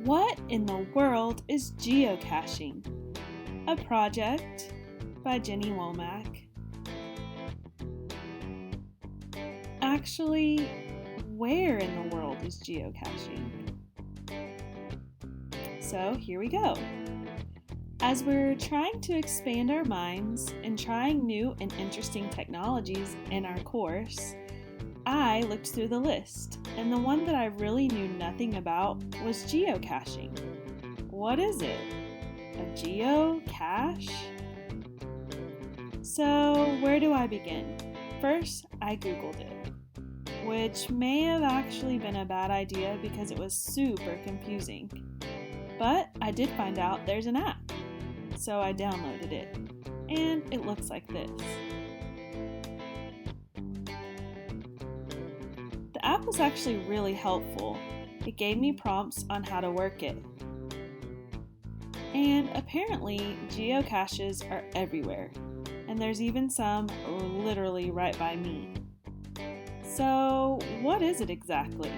What in the world is geocaching? A project by Jennie Womack. Actually, where in the world is geocaching? So here we go. As we're trying to expand our minds and trying new and interesting technologies in our course, I looked through the list, and the one that I really knew nothing about was geocaching. What is it? A geocache? So, where do I begin? First, I Googled it, which may have actually been a bad idea because it was super confusing. But I did find out there's an app, so I downloaded it, and it looks like this. The app was actually really helpful. It gave me prompts on how to work it. And apparently, geocaches are everywhere, and there's even some literally right by me. So, what is it exactly?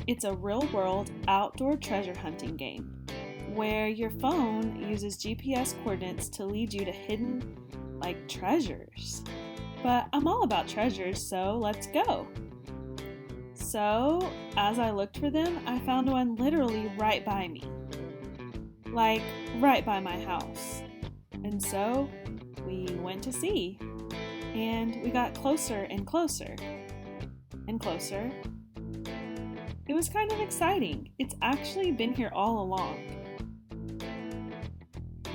It's a real-world outdoor treasure hunting game, where your phone uses GPS coordinates to lead you to hidden, treasures. But I'm all about treasures, so let's go! So, as I looked for them, I found one literally right by me. Right by my house. And so, we went to see. And we got closer and closer. And closer. It was kind of exciting. It's actually been here all along.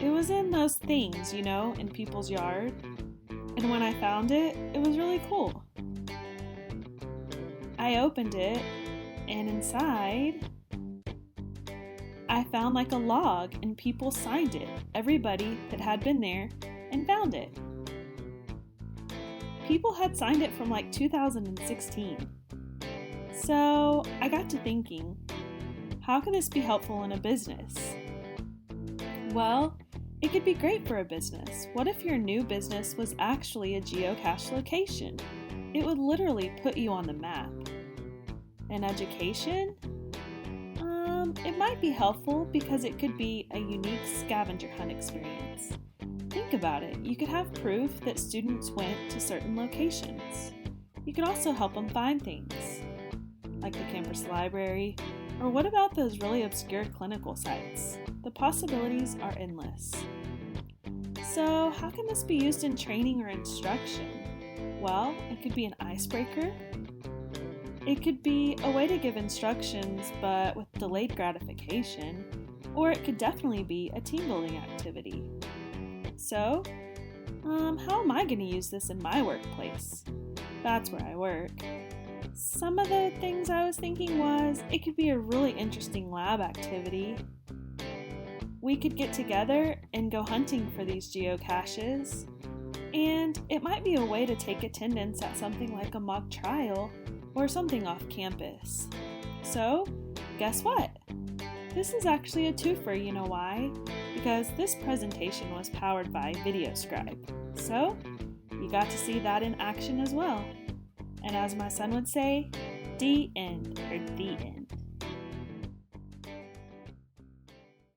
It was in those things, in people's yard. And when I found it, it was really cool. I opened it, and inside, I found a log, and people signed it. Everybody that had been there and found it. People had signed it from 2016. So I got to thinking, how can this be helpful in a business? Well, it could be great for a business. What if your new business was actually a geocache location? It would literally put you on the map. In education? It might be helpful because it could be a unique scavenger hunt experience. Think about it. You could have proof that students went to certain locations. You could also help them find things, like the campus library, or what about those really obscure clinical sites? The possibilities are endless. So, how can this be used in training or instruction? Well, it could be an icebreaker. It could be a way to give instructions, but with delayed gratification. Or it could definitely be a team building activity. So, how am I going to use this in my workplace? That's where I work. Some of the things I was thinking was, it could be a really interesting lab activity. We could get together and go hunting for these geocaches. And it might be a way to take attendance at something like a mock trial or something off campus. So, guess what? This is actually a twofer, you know why? Because this presentation was powered by VideoScribe. So, you got to see that in action as well. And as my son would say, the end.